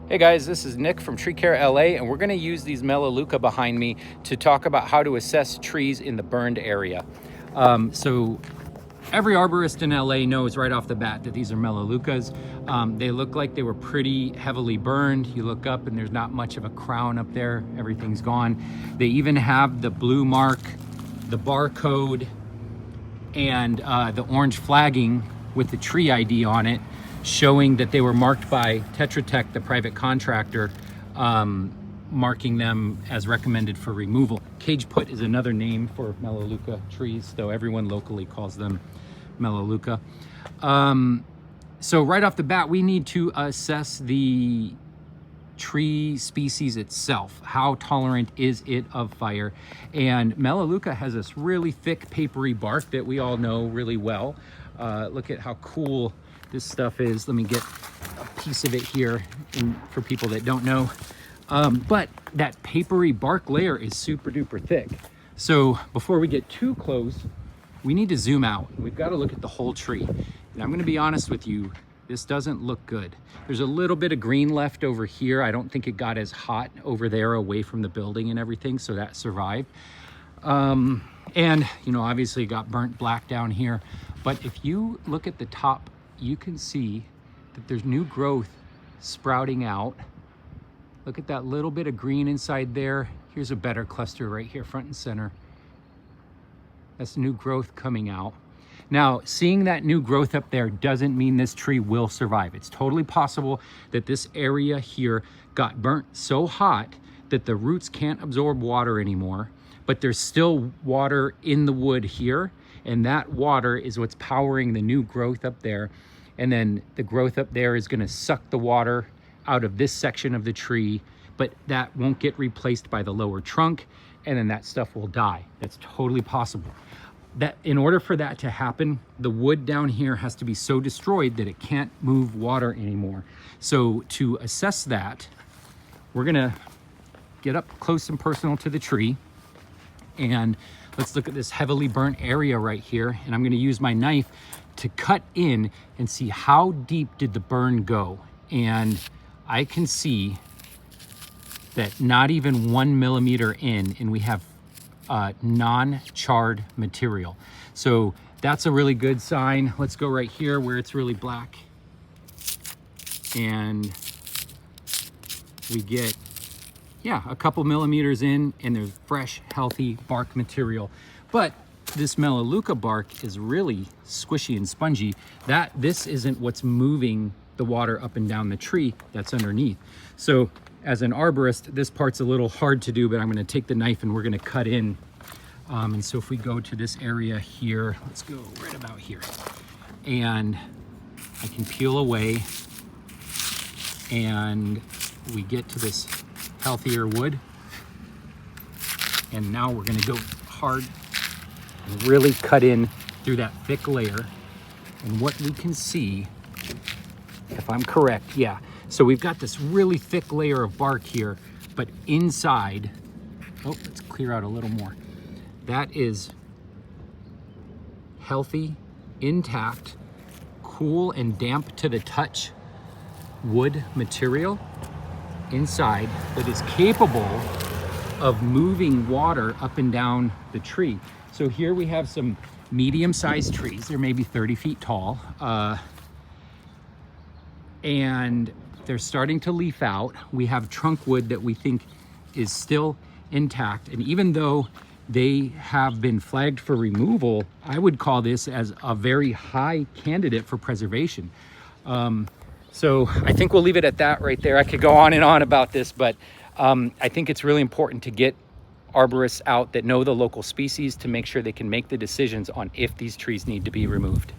Hey guys, this is Nick from Tree Care LA, and we're going to use these Melaleuca behind me to talk about how to assess trees in the burned area. So every arborist in LA knows right off the bat that these are Melaleucas. They look like they were pretty heavily burned. You look up and there's not much of a crown up there. Everything's gone. They even have the blue mark, the barcode, and the orange flagging with the tree ID on it, showing that they were marked by Tetra Tech, the private contractor, marking them as recommended for removal. Cage put is another name for Melaleuca trees, though everyone locally calls them Melaleuca. So right off the bat, we need to assess the tree species itself. How tolerant is it of fire? And Melaleuca has this really thick, papery bark that we all know really well. Look at how cool this stuff is. Let me get a piece of it here for people that don't know. But that papery bark layer is super duper thick. So before we get too close, we need to zoom out. We've got to look at the whole tree. And I'm going to be honest with you, this doesn't look good. There's a little bit of green left over here. I don't think it got as hot over there away from the building and everything, so that survived. And you know, obviously it got burnt black down here. But if you look at the top, you can see that there's new growth sprouting out. Look at that little bit of green inside there. Here's a better cluster right here, front and center. That's new growth coming out. Now, seeing that new growth up there doesn't mean this tree will survive. It's totally possible that this area here got burnt so hot that the roots can't absorb water anymore, but there's still water in the wood here, and that water is what's powering the new growth up there. And then the growth up there is gonna suck the water out of this section of the tree, but that won't get replaced by the lower trunk, and then that stuff will die. That's totally possible. That in order for that to happen, the wood down here has to be so destroyed that it can't move water anymore. So to assess that, we're gonna get up close and personal to the tree, and let's look at this heavily burnt area right here. And I'm gonna use my knife to cut in and see how deep did the burn go. And I can see that not even 1 millimeter in, and we have non-charred material. So that's a really good sign. Let's go right here where it's really black. And we get, yeah, a couple millimeters in, and there's fresh, healthy bark material. But this Melaleuca bark is really squishy and spongy. This isn't what's moving the water up and down the tree, that's underneath. So as an arborist, this part's a little hard to do, but I'm gonna take the knife and we're gonna cut in. And so if we go to this area here, let's go right about here. And I can peel away, and we get to this healthier wood. And now we're gonna go hard and really cut in through that thick layer. And what we can see, if I'm correct, yeah. So we've got this really thick layer of bark here, but inside, oh, let's clear out a little more. That is healthy, intact, cool and damp to the touch wood material inside that is capable of moving water up and down the tree. So here we have some medium-sized trees. They're maybe 30 feet tall. And they're starting to leaf out. We have trunk wood that we think is still intact. And even though they have been flagged for removal, I would call this as a very high candidate for preservation. So I think we'll leave it at that right there. I could go on and on about this, but I think it's really important to get arborists out that know the local species to make sure they can make the decisions on if these trees need to be removed.